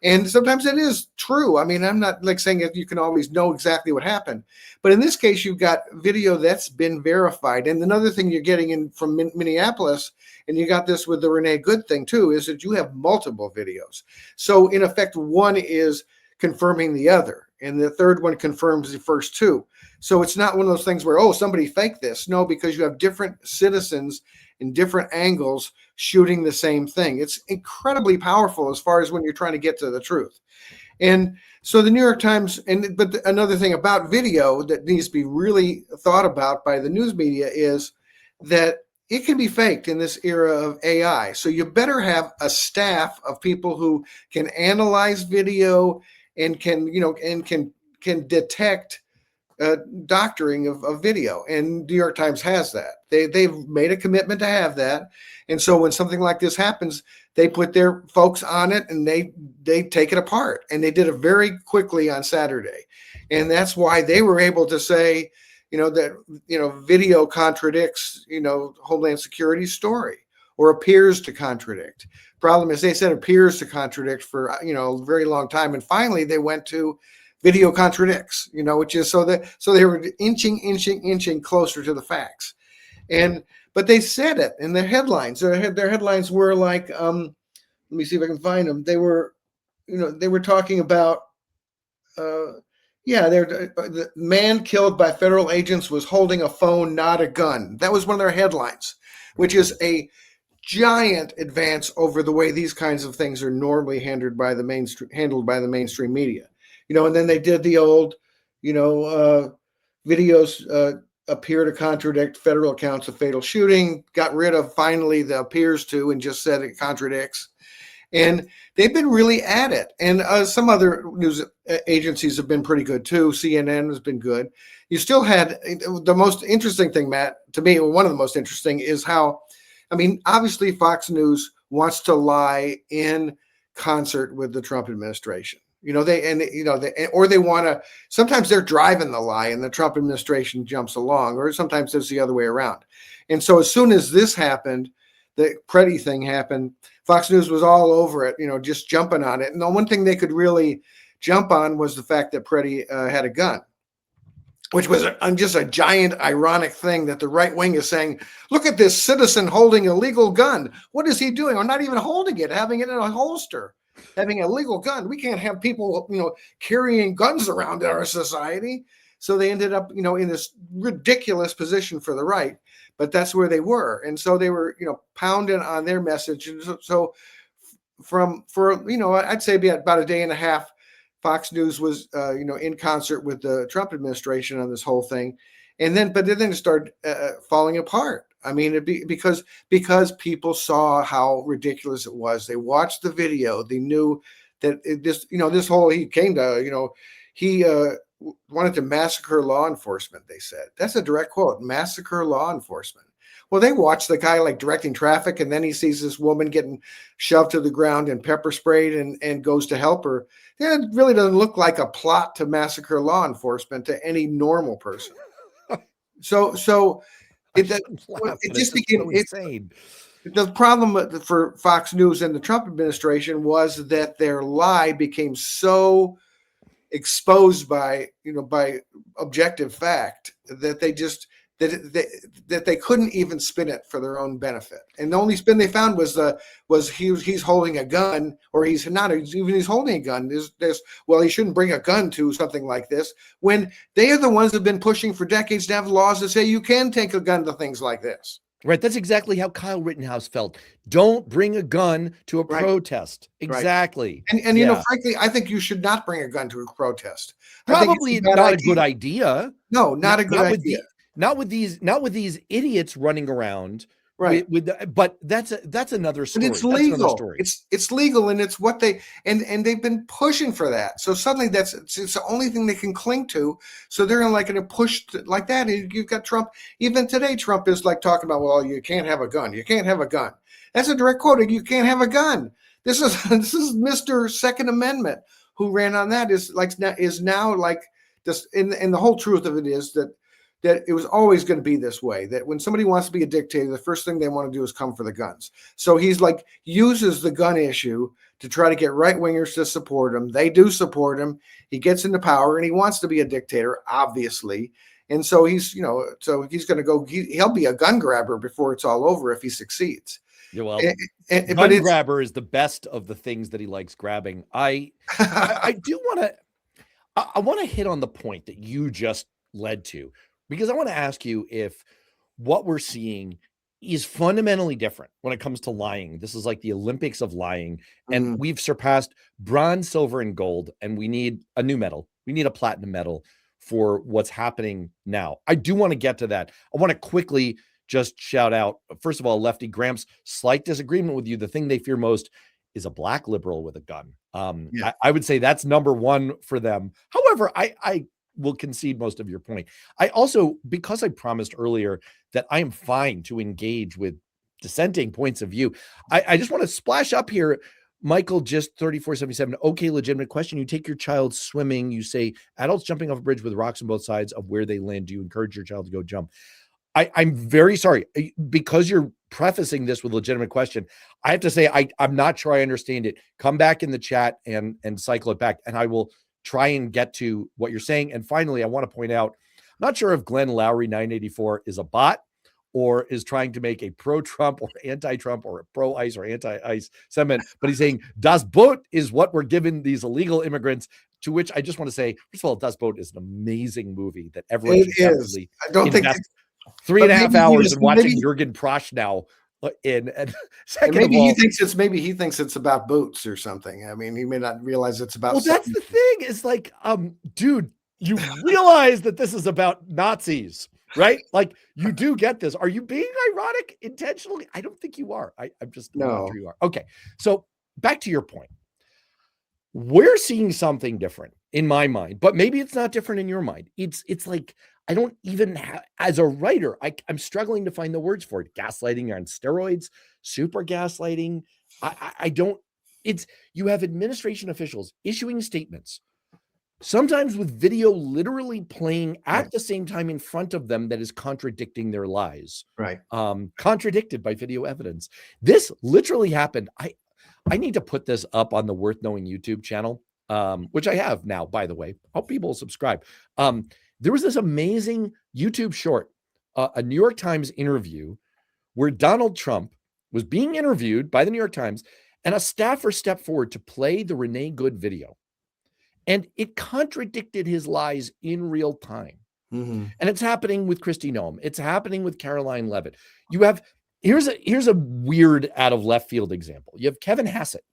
And sometimes it is true. I mean, I'm not like saying that you can always know exactly what happened. But in this case, you've got video that's been verified. And another thing you're getting in from Minneapolis, and you got this with the Renee Good thing too, is that you have multiple videos. So in effect, one is confirming the other, and the third one confirms the first two. So it's not one of those things where, oh, somebody faked this. No, because you have different citizens in different angles shooting the same thing. It's incredibly powerful as far as when you're trying to get to the truth. And so the New York Times, but another thing about video that needs to be really thought about by the news media is that it can be faked in this era of AI. So you better have a staff of people who can analyze video and can detect doctoring of video, and New York Times has that. They've made a commitment to have that, and so when something like this happens, they put their folks on it and they take it apart, and they did it very quickly on Saturday, and that's why they were able to say, that video contradicts Homeland Security's story or appears to contradict. Problem is, they said appears to contradict for a very long time, and finally they went to video contradicts, which is so they were inching closer to the facts. But they said it in their headlines. Their headlines were like, let me see if I can find them. They were talking about, the man killed by federal agents was holding a phone, not a gun. That was one of their headlines, which is a giant advance over the way these kinds of things are normally handled by the mainstream media. And then they did the old, videos appear to contradict federal accounts of fatal shooting, got rid of finally the appears to and just said it contradicts. And they've been really at it. And some other news agencies have been pretty good too. CNN has been good. You still had the most interesting thing, Matt, to me, one of the most interesting is how, obviously Fox News wants to lie in concert with the Trump administration. They want to, sometimes they're driving the lie and the Trump administration jumps along, or sometimes it's the other way around. And so as soon as this happened, the Pretti thing happened, Fox News was all over it, just jumping on it. And the one thing they could really jump on was the fact that Pretti had a gun, which was just a giant ironic thing that the right wing is saying, look at this citizen holding a legal gun. What is he doing? Or not even holding it, having it in a holster. Having a legal gun. We can't have people, carrying guns around in our society. So they ended up, in this ridiculous position for the right, but that's where they were. And so they were, pounding on their message. And so I'd say about a day and a half, Fox News was, in concert with the Trump administration on this whole thing. But then it started falling apart. Because people saw how ridiculous it was. They watched the video. They knew that he wanted to massacre law enforcement. They said, that's a direct quote, massacre law enforcement. Well, they watched the guy like directing traffic, and then he sees this woman getting shoved to the ground and pepper sprayed and goes to help her. It really doesn't look like a plot to massacre law enforcement to any normal person. So it just became insane. The problem for Fox News and the Trump administration was that their lie became so exposed by objective fact that they just that they couldn't even spin it for their own benefit. And the only spin they found was he's holding a gun, or he's not even he's holding a gun. Well, he shouldn't bring a gun to something like this, when they are the ones that have been pushing for decades to have laws that say you can take a gun to things like this. Right. That's exactly how Kyle Rittenhouse felt. Don't bring a gun to a Right. protest. Exactly. And you know, frankly, I think you should not bring a gun to a protest. I think it's Probably a bad not a idea. good idea. No, not a good Not with idea. not with these idiots running around Right. but that's another But story. it's That's another legal. story. It's legal, and it's what they and they've been pushing for that. So suddenly it's the only thing they can cling to. So they're gonna push like that. And you've got Trump. Even today, Trump is like talking about, well, you can't have a gun. You can't have a gun. That's a direct quote. You can't have a gun. This is Mr. Second Amendment who ran on that is now like this. And the whole truth of it is that it was always going to be this way, that when somebody wants to be a dictator, the first thing they want to do is come for the guns. So he's like uses the gun issue to try to get right wingers to support him. They do support him. He gets into power and he wants to be a dictator, obviously. And so he's going to go, he'll be a gun grabber before it's all over if he succeeds. Yeah, well, gun grabber is the best of the things that he likes grabbing. I want to hit on the point that you just led to, because I want to ask you if what we're seeing is fundamentally different when it comes to lying. This is like the Olympics of lying, and we've surpassed bronze, silver, and gold, and we need a new medal. We need a platinum medal for what's happening now. I do want to get to that. I want to quickly just shout out, first of all, Lefty Gramps, slight disagreement with you. The thing they fear most is a black liberal with a gun. I would say that's number one for them. However, I will concede most of your point. I also, because I promised earlier that I am fine to engage with dissenting points of view, I just want to splash up here. Michael, just 3477. Okay, legitimate question. You take your child swimming. You say adults jumping off a bridge with rocks on both sides of where they land. Do you encourage your child to go jump? I'm very sorry, because you're prefacing this with a legitimate question. I have to say, I'm not sure I understand it. Come back in the chat and cycle it back, and I will try and get to what you're saying. And finally, I want to point out, I'm not sure if Glenn Lowry 984 is a bot or is trying to make a pro-Trump or anti-Trump or a pro-ICE or anti-ICE sentiment, but he's saying Das Boot is what we're giving these illegal immigrants, to which I just want to say, first of all, Das Boot is an amazing movie that everyone should definitely invest 3.5 hours in watching Jürgen Prochnow in. And second maybe of all, he thinks it's about boots or something. I mean, he may not realize it's about. Well, that's the thing. Is like, dude, you realize that this is about Nazis, right? Like, you do get this. Are you being ironic intentionally? I don't think you are. I'm just not sure you are. Okay, so back to your point. We're seeing something different in my mind, but maybe it's not different in your mind. It's like, I don't even have, as a writer, I'm struggling to find the words for it. Gaslighting on steroids, super gaslighting. I don't, you have administration officials issuing statements, sometimes with video literally playing at the same time in front of them that is contradicting their lies. Right. Contradicted by video evidence. This literally happened. I need to put this up on the Worth Knowing YouTube channel, which I have now, by the way. Hope people subscribe. There was this amazing YouTube short, a New York Times interview where Donald Trump was being interviewed by the New York Times, and a staffer stepped forward to play the Renee Good video. And it contradicted his lies in real time. Mm-hmm. And it's happening with Kristi Noem. It's happening with Caroline Leavitt. You have, here's a weird out of left field example. You have Kevin Hassett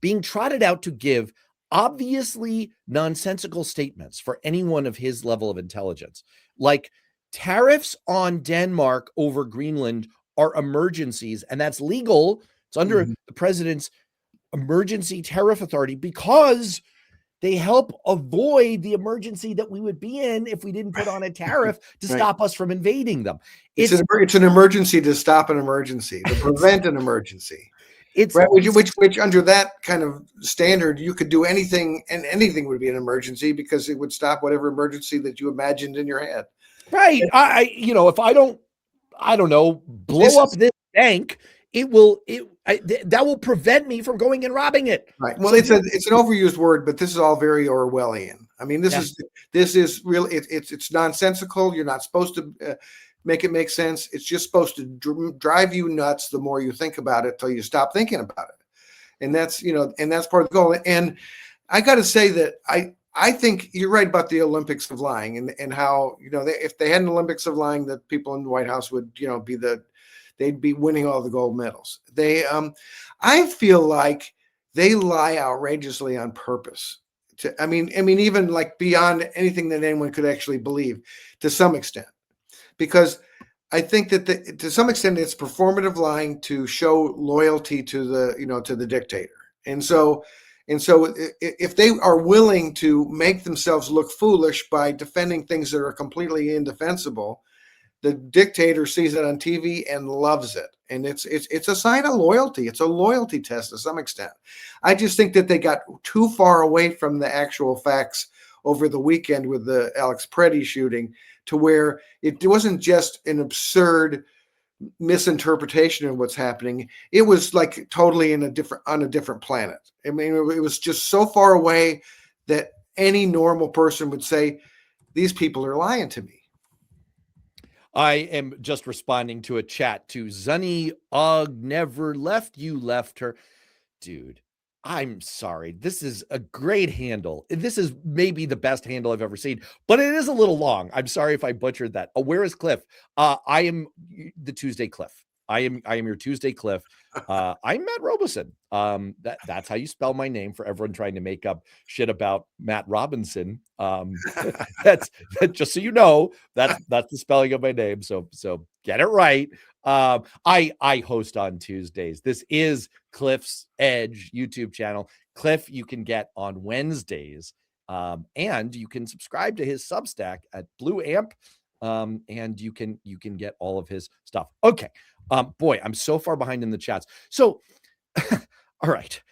being trotted out to give obviously nonsensical statements for anyone of his level of intelligence, like tariffs on Denmark over Greenland are emergencies, and that's legal. It's under the president's emergency tariff authority because they help avoid the emergency that we would be in if we didn't put on a tariff to stop us from invading them. It's an emergency to stop an emergency, to prevent an emergency. It's right, which under that kind of standard, you could do anything, and anything would be an emergency because it would stop whatever emergency that you imagined in your head. Right. If I don't know, blow up this bank, that will prevent me from going and robbing it. Right. Well, it's an overused word, but this is all very Orwellian. I mean, this is really, it's nonsensical. You're not supposed to make it make sense. It's just supposed to drive you nuts the more you think about it till you stop thinking about it. And that's, and that's part of the goal. And I got to say that I think you're right about the Olympics of lying and how, if they had an Olympics of lying, the people in the White House would, they'd be winning all the gold medals. I feel like they lie outrageously on purpose. I mean, even like beyond anything that anyone could actually believe to some extent, because I think that to some extent it's performative lying to show loyalty to the dictator. And so if they are willing to make themselves look foolish by defending things that are completely indefensible, the dictator sees it on TV and loves it. And it's a sign of loyalty. It's a loyalty test to some extent. I just think that they got too far away from the actual facts over the weekend with the Alex Pretti shooting, to where it wasn't just an absurd misinterpretation of what's happening. It was like totally on a different planet. I mean, it was just so far away that any normal person would say, these people are lying to me. I am just responding to a chat to Zunny Og never left. You left her. Dude, I'm sorry. This is a great handle. This is maybe the best handle I've ever seen, but it is a little long. I'm sorry if I butchered that. Oh, where is Cliff? I am the Tuesday Cliff. I am your Tuesday Cliff. I'm Matt Robeson. That's how you spell my name for everyone trying to make up shit about Matt Robinson. That's just so you know, that's the spelling of my name. So get it right. I host on Tuesdays. This is Cliff's Edge YouTube channel. Cliff, you can get on Wednesdays. And you can subscribe to his Substack at Blue Amp. And you can get all of his stuff. Okay. Boy, I'm so far behind in the chats. So, all right.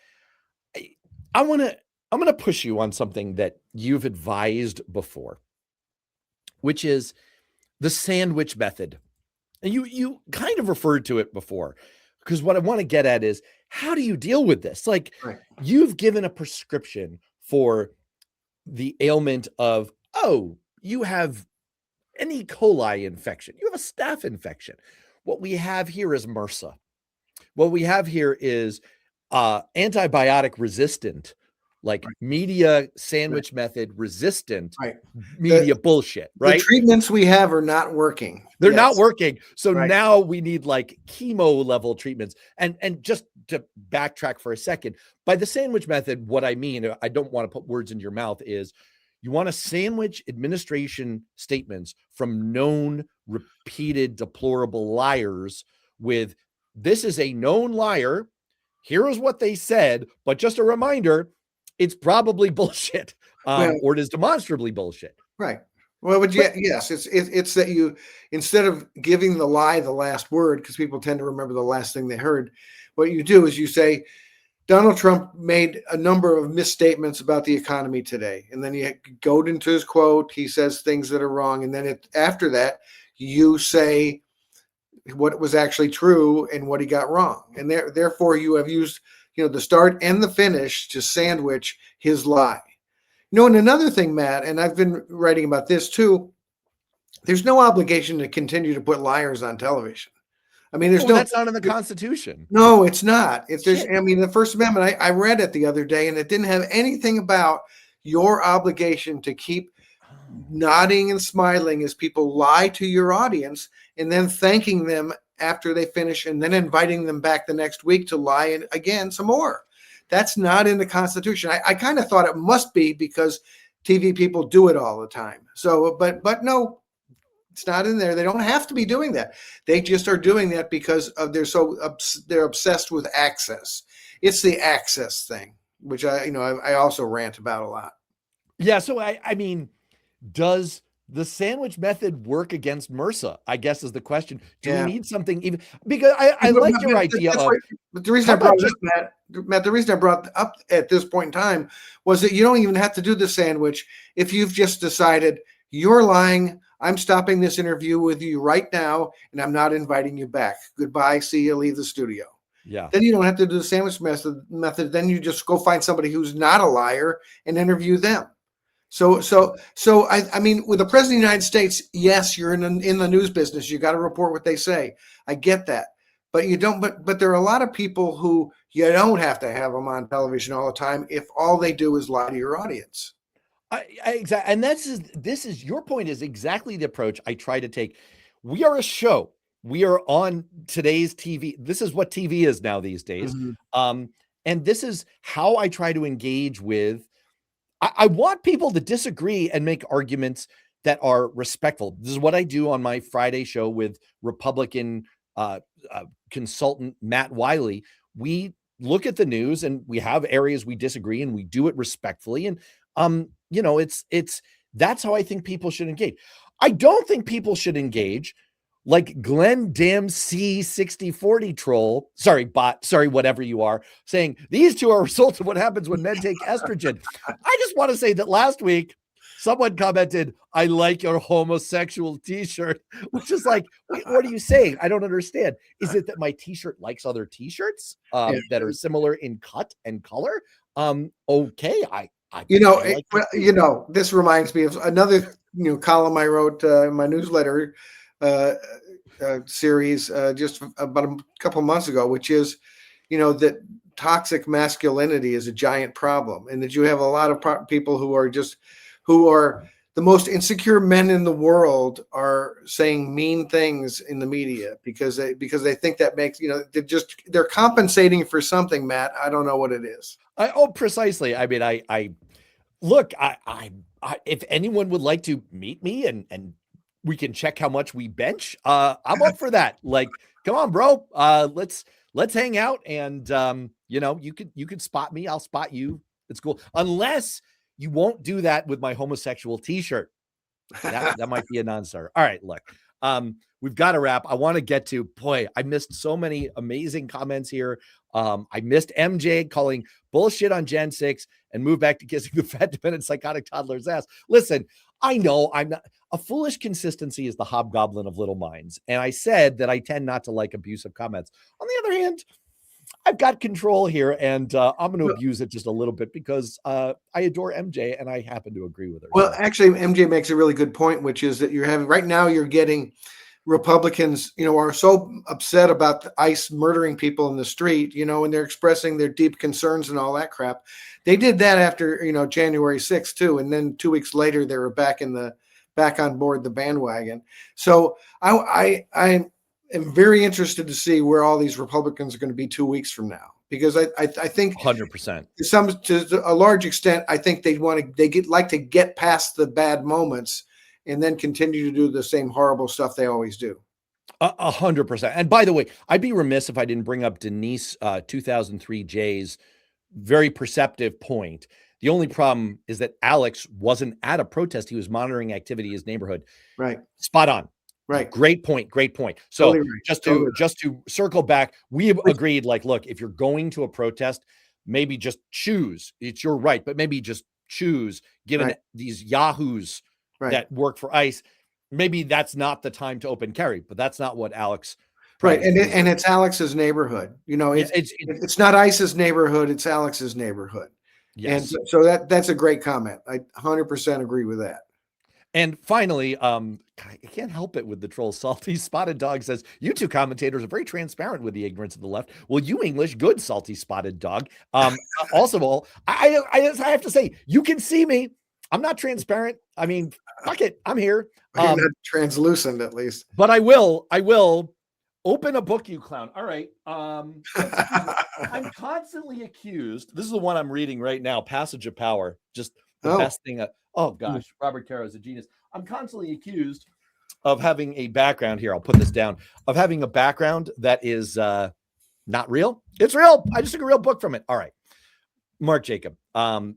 I'm going to push you on something that you've advised before, which is the sandwich method. And you kind of referred to it before, because what I want to get at is, how do you deal with this? Like, Right. You've given a prescription for the ailment of, oh, you have an E. coli infection. You have a staph infection. What we have here is MRSA. What we have here is antibiotic resistant, like Right. media sandwich method resistant Right. media bullshit, right? The treatments we have are not working. They're Yes. not working. So Right. now we need like chemo level treatments. And just to backtrack for a second, by the sandwich method, what I mean, I don't want to put words in your mouth, is you want to sandwich administration statements from known, repeated, deplorable liars with, this is a known liar. Here is what they said, but just a reminder, it's probably bullshit, or it is demonstrably bullshit. Right. Well, yes, it's that you, instead of giving the lie the last word, because people tend to remember the last thing they heard, what you do is you say, Donald Trump made a number of misstatements about the economy today. And then you go into his quote, he says things that are wrong. And then after that, you say what was actually true and what he got wrong. And therefore you have used, the start and the finish to sandwich his lie. And another thing, Matt, and I've been writing about this too, there's no obligation to continue to put liars on television. I mean, that's not in the Constitution. No, it's not. The First Amendment, I read it the other day, and it didn't have anything about your obligation to keep nodding and smiling as people lie to your audience and then thanking them after they finish and then inviting them back the next week to lie again some more. That's not in the Constitution. I kind of thought it must be because TV people do it all the time. So, but no, it's not in there. They don't have to be doing that. They just are doing that because they're obsessed with access. It's the access thing, which I also rant about a lot. Yeah. So I mean, does the sandwich method work against MRSA? I guess is the question. Do we need something even? Because I like your idea of. But the reason I brought it up, Matt, the reason I brought it up at this point in time was that you don't even have to do the sandwich if you've just decided you're lying. I'm stopping this interview with you right now, and I'm not inviting you back. Goodbye. See you. Leave the studio. Yeah. Then you don't have to do the sandwich method. Then you just go find somebody who's not a liar and interview them. So I mean, with the president of the United States, yes, you're in the news business. You got to report what they say. I get that, but you don't. But there are a lot of people who you don't have to have them on television all the time if all they do is lie to your audience. Exactly. And this is your point is exactly the approach I try to take. We are a show. We are on today's TV. This is what TV is now these days. Mhm. And this is how I try to engage with. I want people to disagree and make arguments that are respectful. This is what I do on my Friday show with Republican uh, consultant Matt Wiley. We look at the news and we have areas we disagree and we do it respectfully. And it's that's how I think people should engage. I don't think people should engage like Glenn Damn C6040 troll, sorry, bot, sorry, whatever you are, saying these two are a result of what happens when men take estrogen. I just want to say that last week, someone commented, I like your homosexual t-shirt, which is like, wait, what are you saying? I don't understand. Is it that my t-shirt likes other t-shirts that are similar in cut and color? Okay, I like this reminds me of another column I wrote in my newsletter series just about a couple months ago, which is that toxic masculinity is a giant problem, and that you have a lot of people who are the most insecure men in the world are saying mean things in the media because they think that makes they're compensating for something. Matt, I don't know what it is. Precisely. I mean, I look, I if anyone would like to meet me and we can check how much we bench, I'm up for that. Like, come on, bro. Let's hang out and you could spot me, I'll spot you. It's cool. Unless you won't do that with my homosexual t-shirt. That might be a non-starter. All right, look. We've got to wrap. I want to get to, boy, I missed so many amazing comments here. I missed MJ calling bullshit on Gen 6 and move back to kissing the fat, dependent psychotic toddler's ass. Listen, I know I'm not a foolish consistency is the hobgoblin of little minds. And I said that I tend not to like abusive comments. On the other hand, I've got control here and I'm going to abuse it just a little bit because I adore MJ and I happen to agree with her. Well, actually, MJ makes a really good point, which is that you're getting Republicans, are so upset about the ICE murdering people in the street, and they're expressing their deep concerns and all that crap. They did that after, January 6th too. And then 2 weeks later, they were back on board the bandwagon. So I am very interested to see where all these Republicans are going to be 2 weeks from now, because I think 100% to a large extent, I think they like to get past the bad moments and then continue to do the same horrible stuff they always do. 100%. And by the way, I'd be remiss if I didn't bring up Denise 2003 J's very perceptive point. The only problem is that Alex wasn't at a protest. He was monitoring activity in his neighborhood. Right. Spot on. Right. Great point. So totally right. just to circle back, we agreed, like, look, if you're going to a protest, maybe just choose. It's your right, but maybe just choose, given these yahoos that work for ICE. Maybe that's not the time to open carry, but that's not what Alex. Right. And it's Alex's neighborhood. It's not ICE's neighborhood. It's Alex's neighborhood. Yes. And so that's a great comment. I 100% agree with that. And finally, I can't help it with the troll. Salty Spotted Dog says, you two commentators are very transparent with the ignorance of the left. Well, you English, good, Salty Spotted Dog. Also, I have to say, you can see me. I'm not transparent. I mean, fuck it. I'm here. You're not translucent, at least. But I will open a book, you clown. All right. I'm constantly accused. This is the one I'm reading right now. Passage of Power. Just the best thing. Oh gosh, Robert Caro is a genius. I'm constantly accused of having a background here. I'll put this down. Of having a background that is not real. It's real. I just took a real book from it. All right. Mark Jacob.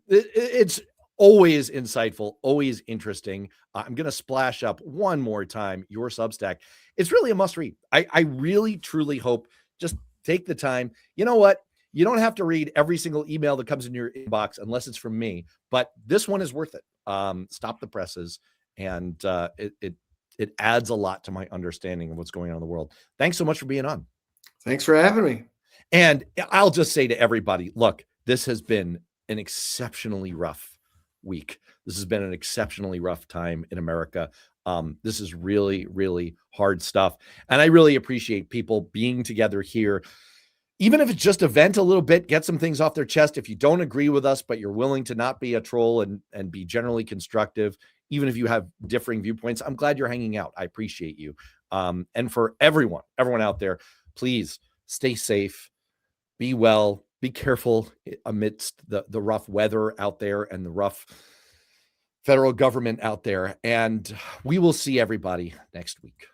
It's always insightful, always interesting. I'm going to splash up one more time your Substack. It's really a must read. I really, truly hope, just take the time. You know what? You don't have to read every single email that comes in your inbox unless it's from me, but this one is worth it. Stop the presses. And it adds a lot to my understanding of what's going on in the world. Thanks so much for being on. Thanks for having me. And I'll just say to everybody, look, this has been an exceptionally rough week. This has been an exceptionally rough time in America. This is really, really hard stuff. And I really appreciate people being together here, even if it's just a vent a little bit, get some things off their chest. If you don't agree with us, but you're willing to not be a troll and be generally constructive, even if you have differing viewpoints, I'm glad you're hanging out. I appreciate you. And for everyone out there, please stay safe, be well, be careful amidst the rough weather out there and the rough federal government out there. And we will see everybody next week.